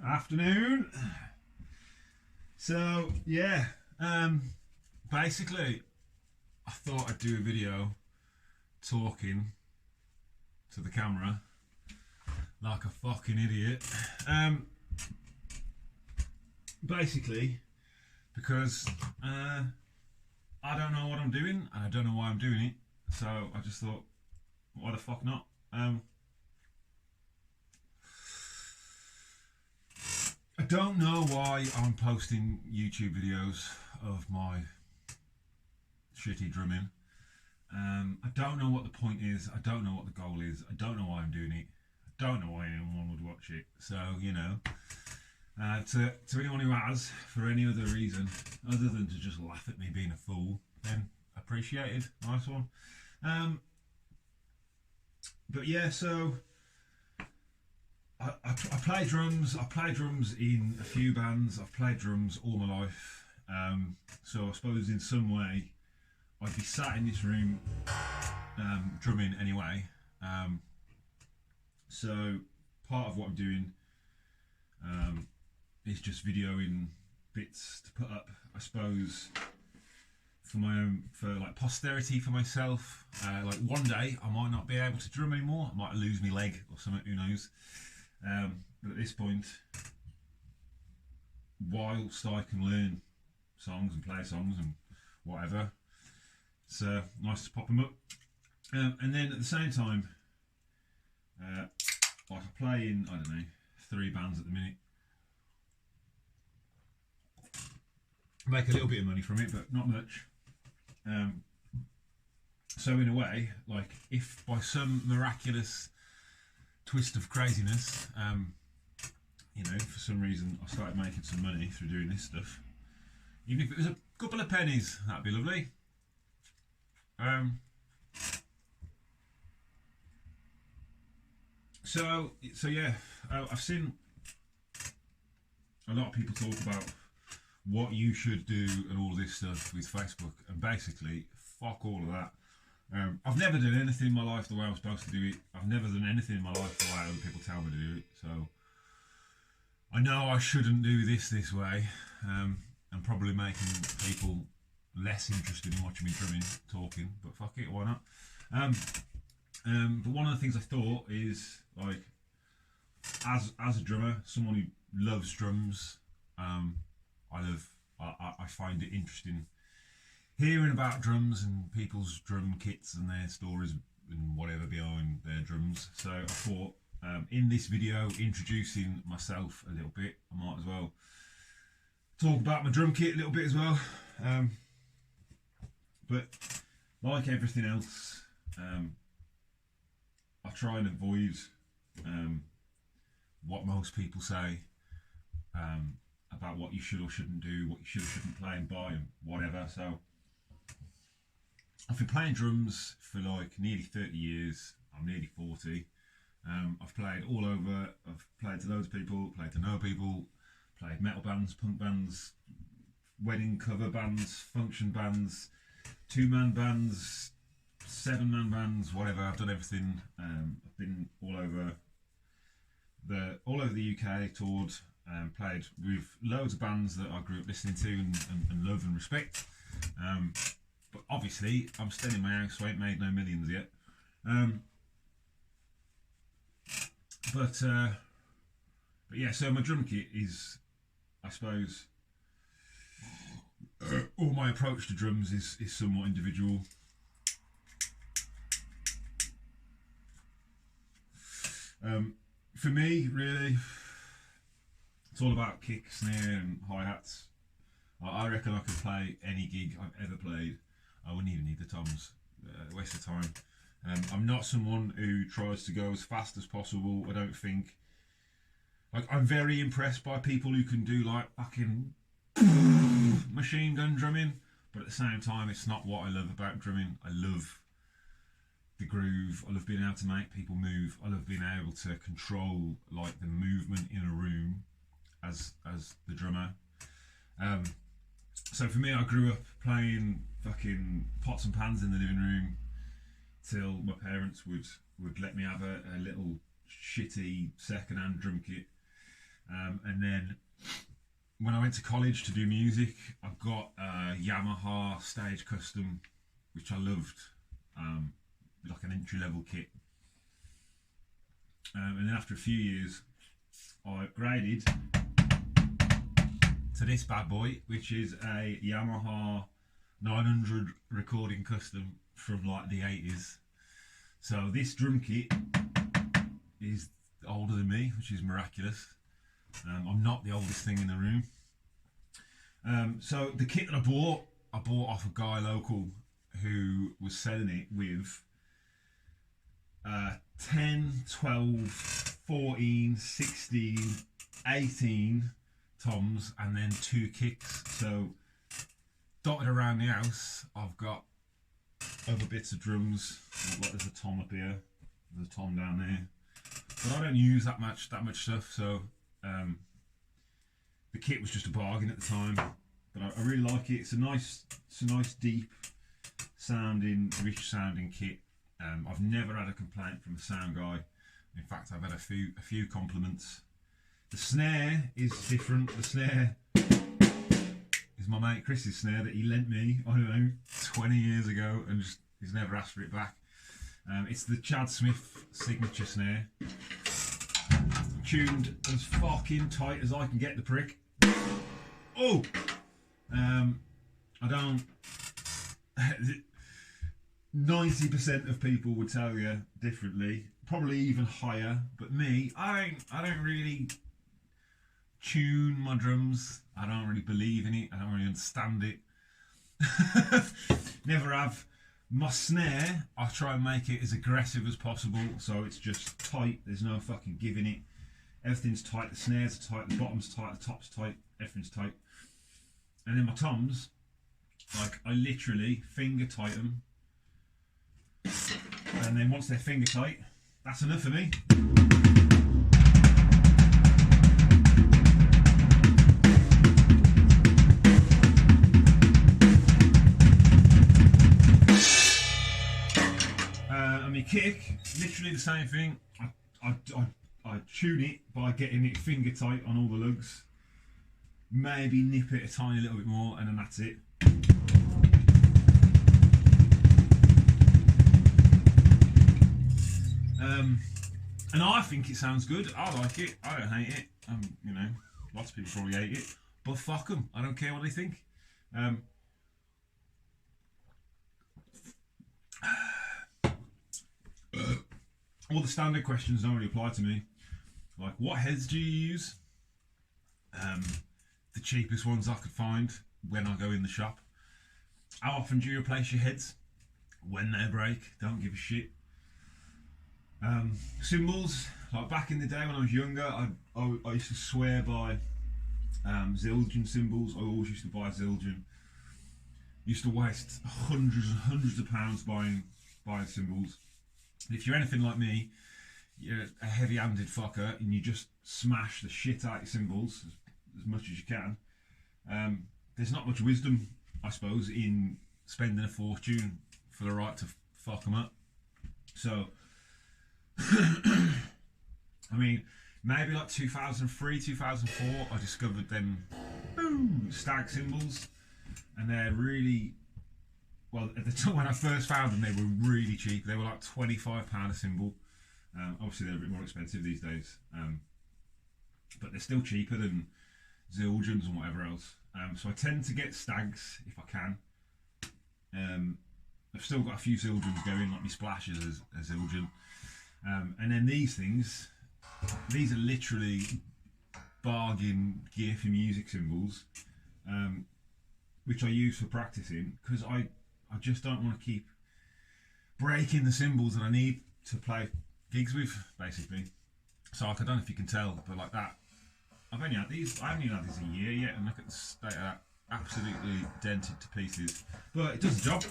Afternoon. So yeah, basically, I thought I'd do a video talking to the camera like a fucking idiot. Basically, because I don't know what I'm doing and I don't know why I'm doing it. So I just thought, why the fuck not? I don't know why I'm posting YouTube videos of my shitty drumming. I don't know what the point is. I don't know what the goal is. I don't know why I'm doing it. I don't know why anyone would watch it. So, to anyone who has, for any other reason other than to just laugh at me being a fool, then appreciated. Nice one. But yeah, so I play drums. I play drums in a few bands. I've played drums all my life. So I suppose in some way I'd be sat in this room drumming anyway. So part of what I'm doing is just videoing bits to put up, I suppose, for my own, for like posterity for myself. Like one day I might not be able to drum anymore. I might lose my leg or something. Who knows? But at this point, whilst I can learn songs and play songs and whatever, it's nice to pop them up. And then at the same time, like I play in, I don't know, 3 bands at the minute. Make a little bit of money from it, but not much. So in a way, like if by some miraculous twist of craziness, for some reason I started making some money through doing this stuff, even if it was a couple of pennies, that'd be lovely. So yeah, I've seen a lot of people talk about what you should do and all this stuff with Facebook, and basically fuck all of that. I've never done anything in my life the way I'm supposed to do it. I've never done anything in my life the way other people tell me to do it. So I know I shouldn't do this way. I'm probably making people less interested in watching me drumming, talking, but fuck it, why not? But one of the things I thought is, like, as a drummer, someone who loves drums, I find it interesting hearing about drums and people's drum kits and their stories and whatever behind their drums. So I thought, in this video, introducing myself a little bit, I might as well talk about my drum kit a little bit as well. But like everything else, I try and avoid what most people say about what you should or shouldn't do, what you should or shouldn't play and buy and whatever. So I've been playing drums for like nearly 30 years. I'm nearly 40. I've played all over. I've played to loads of people, played to no people, played metal bands, punk bands, wedding cover bands, function bands, 2-man bands, 7-man bands, whatever. I've done everything. I've been all over the UK, toured, played with loads of bands that I grew up listening to and love and respect. But obviously, I'm still in my house, so I ain't made no millions yet. But yeah, so my drum kit is, I suppose, all my approach to drums is somewhat individual. For me, really, it's all about kick, snare and hi-hats. I reckon I could play any gig I've ever played. I wouldn't even need the toms. Waste of time. I'm not someone who tries to go as fast as possible. I don't think. Like, I'm very impressed by people who can do like fucking machine gun drumming, but at the same time, it's not what I love about drumming. I love the groove. I love being able to make people move. I love being able to control like the movement in a room as the drummer. So for me, I grew up playing fucking pots and pans in the living room till my parents would let me have a little shitty second-hand drum kit. And then when I went to college to do music, I got a Yamaha Stage Custom, which I loved, like an entry-level kit. And then after a few years, I upgraded to this bad boy, which is a Yamaha 900 recording custom from like the 80s. So this drum kit is older than me, which is miraculous. I'm not the oldest thing in the room. So the kit that I bought off a guy local who was selling it with 10, 12, 14, 16, 18 toms and then 2 kicks. So dotted around the house, I've got other bits of drums. Like there's a tom up here, there's a tom down there, but I don't use that much stuff. So the kit was just a bargain at the time, but I really like it. It's a nice deep sounding, rich sounding kit. I've never had a complaint from the sound guy. In fact, I've had a few compliments. The snare is different. The snare is my mate Chris's snare that he lent me, I don't know, 20 years ago, and just he's never asked for it back. It's the Chad Smith signature snare, tuned as fucking tight as I can get the prick. Oh, I don't. 90% of people would tell you differently, probably even higher. But me, I don't really tune my drums. I don't really believe in it. I don't really understand it. Never have. My snare, I try and make it as aggressive as possible, so it's just tight. There's no fucking giving it. Everything's tight. The snares are tight. The bottom's tight. The top's tight. Everything's tight. And then my toms, like I literally finger tight them. And then once they're finger tight, that's enough for me. And my kick, literally the same thing. I tune it by getting it finger tight on all the lugs. Maybe nip it a tiny little bit more, and then that's it. And I think it sounds good. I like it. I don't hate it. You know, lots of people probably hate it, but fuck them. I don't care what they think. All the standard questions don't really apply to me. Like, what heads do you use? The cheapest ones I could find when I go in the shop. How often do you replace your heads? When they break, don't give a shit. Cymbals, like back in the day when I was younger, I used to swear by Zildjian cymbals. I always used to buy Zildjian. Used to waste hundreds and hundreds of pounds buying cymbals. If you're anything like me, you're a heavy-handed fucker and you just smash the shit out of cymbals as much as you can. There's not much wisdom, I suppose, in spending a fortune for the right to fuck them up. So, I mean, maybe like 2003, 2004, I discovered them Stag cymbals, and they're really, well, at the time when I first found them, they were really cheap. They were like £25 a cymbal. Obviously, they're a bit more expensive these days, but they're still cheaper than Zildjians and whatever else. So I tend to get Stags if I can. I've still got a few Zildjians going, like my splashes as Zildjian. And then these things, these are literally bargain gear for music cymbals, which I use for practicing, because I just don't want to keep breaking the cymbals that I need to play gigs with, basically. So like, I don't know if you can tell, but like that, I haven't had these a year yet, and look at the state of that, absolutely dented to pieces. But it does the job.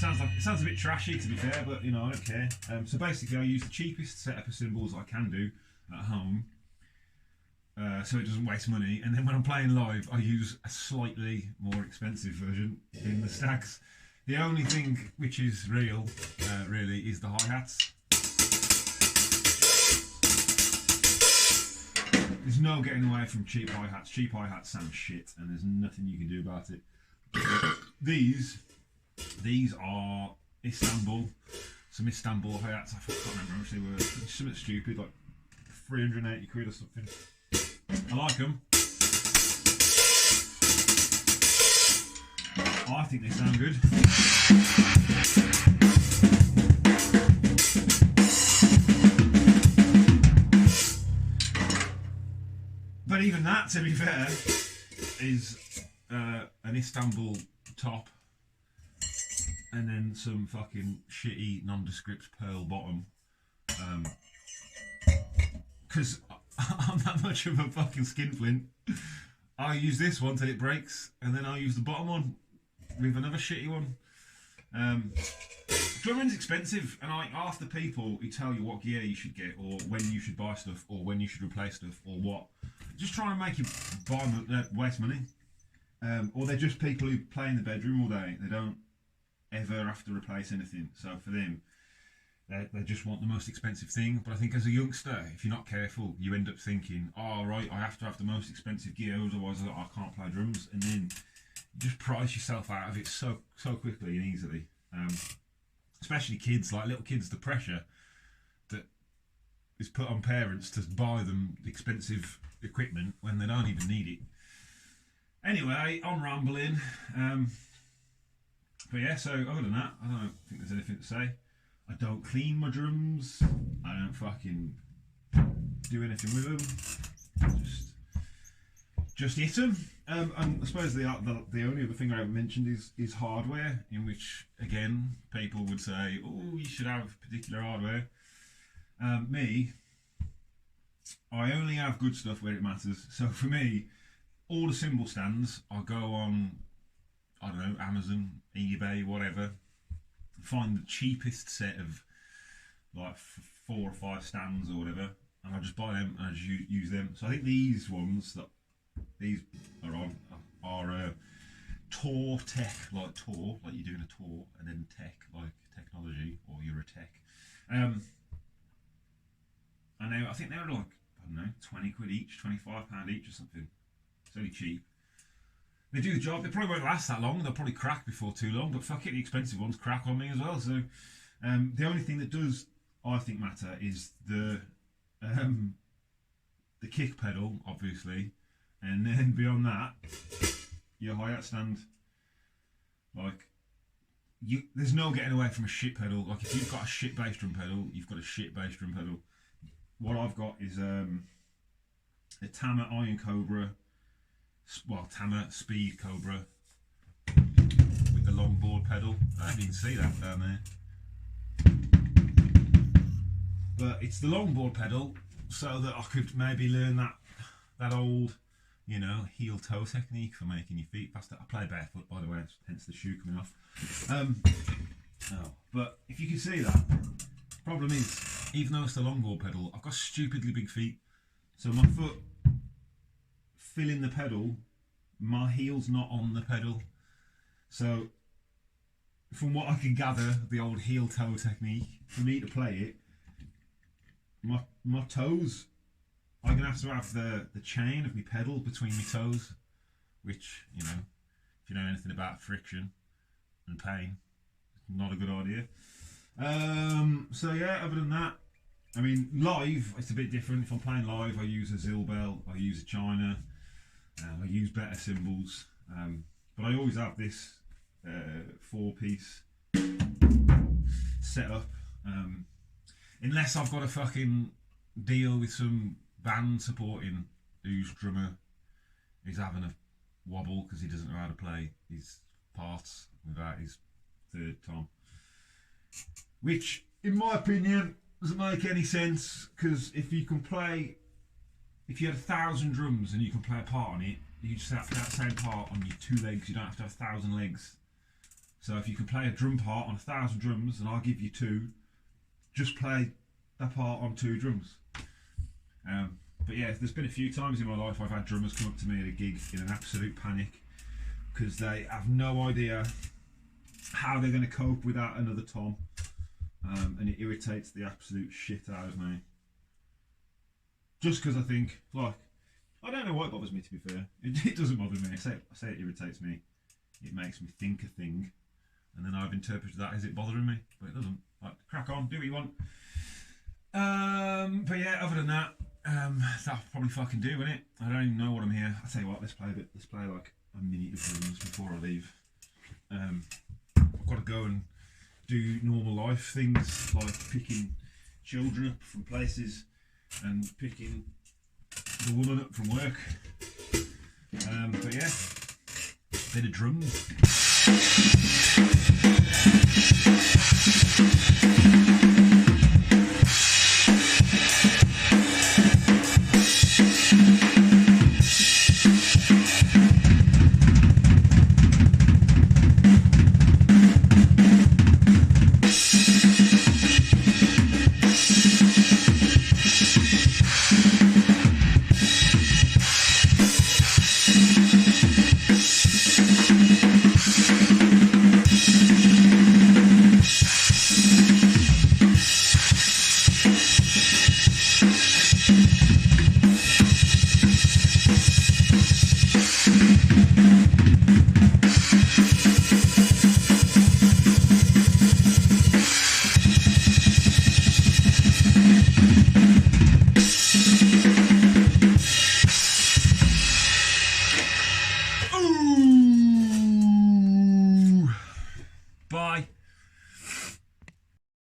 It sounds a bit trashy, to be fair, but you know, I don't care. So basically, I use the cheapest setup of cymbals I can do at home, so it doesn't waste money. And then when I'm playing live, I use a slightly more expensive version in the Stags. The only thing which is real, really, is the hi-hats. no getting away from cheap hi-hats. Cheap hi-hats sound shit, and there's nothing you can do about it. These are Istanbul. Some Istanbul hi-hats. I can't remember how much they were. Something stupid, like 380 quid or something. I like them. I think they sound good. But even that, to be fair, is an Istanbul top and then some fucking shitty nondescript pearl bottom. Because I'm that much of a fucking skinflint. I use this one till it breaks, and then I'll use the bottom one with another shitty one. Drumming's expensive, and like half the people who tell you what gear you should get, or when you should buy stuff, or when you should replace stuff, or what, just try and make you waste money. Or they're just people who play in the bedroom all day. They don't ever have to replace anything. So for them, they just want the most expensive thing. But I think as a youngster, if you're not careful, you end up thinking, oh right, I have to have the most expensive gear, otherwise I can't play drums. And then you just price yourself out of it so quickly and easily. Especially kids, like little kids, the pressure that is put on parents to buy them expensive equipment when they don't even need it. Anyway, I'm rambling. But yeah, so other than that, I don't think there's anything to say. I don't clean my drums. I don't fucking do anything with them. Just hit them. And I suppose the only other thing I haven't mentioned is hardware, in which, again, people would say, oh, you should have particular hardware. Me, I only have good stuff where it matters. So for me, all the cymbal stands, I go on, I don't know, Amazon, eBay, whatever, find the cheapest set of like 4 or 5 stands or whatever, and I just buy them and I just use them. So I think these ones that these are on are Tor Tech, like Tor, like you're doing a tour, and then Tech, like technology, or you're a tech. And I think they're like, I don't know, 20 quid each, £25 each or something. It's only cheap. They do the job. They probably won't last that long. They'll probably crack before too long. But fuck it, the expensive ones crack on me as well. So the only thing that does, I think, matter is the kick pedal, obviously, and then beyond that, your hi-hat stand. Like, there's no getting away from a shit pedal. Like, if you've got a shit bass drum pedal, you've got a shit bass drum pedal. What I've got is a Tama Iron Cobra. Well, Tama Speed Cobra with the long board pedal. I didn't even see that down there. But it's the long board pedal so that I could maybe learn that old, you know, heel toe technique for making your feet faster. I play barefoot, by the way, hence the shoe coming off. But if you can see that, problem is, even though it's the long board pedal, I've got stupidly big feet. So my foot filling the pedal, my heel's not on the pedal. So from what I can gather, the old heel toe technique, for me to play it, my toes, I'm gonna have to have the chain of my pedal between my toes, which, you know, if you know anything about friction and pain, not a good idea. So yeah, other than that, I mean, live, it's a bit different. If I'm playing live, I use a Zilbel, I use a China, I use better cymbals, but I always have this 4-piece setup, unless I've got a fucking deal with some band supporting whose drummer is having a wobble because he doesn't know how to play his parts without his third tom, which in my opinion doesn't make any sense, because if you had 1,000 drums and you can play a part on it, you just have to have that same part on your 2 legs. You don't have to have 1,000 legs. So if you can play a drum part on 1,000 drums and I'll give you 2, just play that part on 2 drums. But yeah, there's been a few times in my life I've had drummers come up to me at a gig in an absolute panic because they have no idea how they're going to cope without another tom, and it irritates the absolute shit out of me. Just because I think, like, I don't know why it bothers me, to be fair. It doesn't bother me. I say it irritates me. It makes me think a thing. And then I've interpreted that as it bothering me. But it doesn't. Like, crack on, do what you want. But yeah, other than that, that'll probably fucking do, innit? I don't even know what I'm here. I'll tell you what, let's play like a minute of drums before I leave. I've got to go and do normal life things, like picking children up from places and picking the woman up from work. But yeah, bit of drums.